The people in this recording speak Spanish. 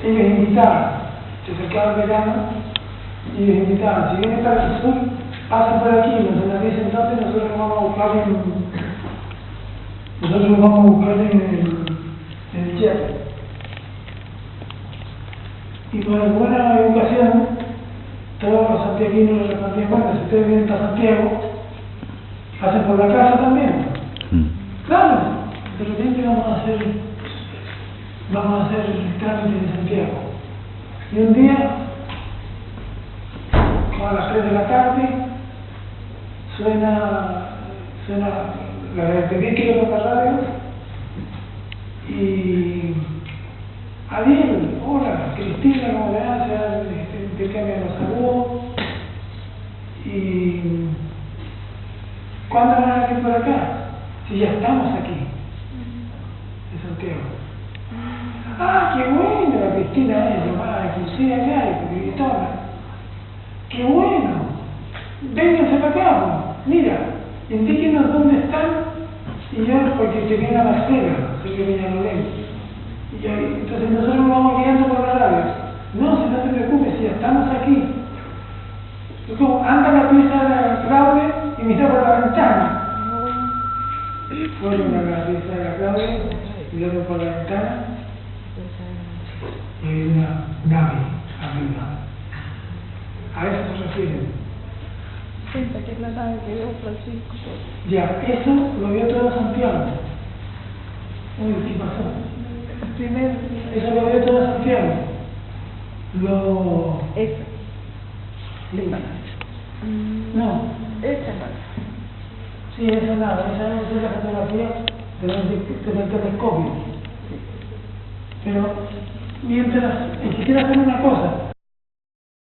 ellos invitaban, se acercaba el verano y ellos invitaban, si vienen para el sur, pasen por aquí, nos dicen entonces, nosotros nos vamos a buscar en el Chiapas. Y por alguna educación, todos los santiaguinos les respondían, bueno, si ustedes vienen a Santiago, pasen por la casa también. Claro, de repente vamos a hacer el trámite de Santiago. Y un día, como a las 3 de la tarde, suena la de que por la radio y Ariel, hola, Cristina, ¿cómo le hace? Intercambia los saludos y ¿cuándo van a venir por acá? Si ya estamos aquí en Santiago. Ah, qué bueno, la Cristina es llamada Cristina Gay, escritora. Qué bueno. Vénganse para acá. Mira, indíquenos dónde están y yo, porque te viene a la cena, sé que viene a Lorenzo. Y entonces nosotros nos vamos guiando por la radio. No te preocupes, si ya estamos aquí. Es como, anda la pieza de la Claudia y mira por la ventana. Fueron a la pieza de la Claudia, miraron por la ventana y hay una nave arriba. A eso se refieren. Sienta que es la nave que veo Francisco. Ya, eso lo vio todo Santiago. Uy, ¿qué pasó? Eso lo vio todo Santiago. Esa. Lima. No. Esa nave. Sí, esa nada, esa es la fotografía del telescopio. Pero mientras, quiero hacer una cosa,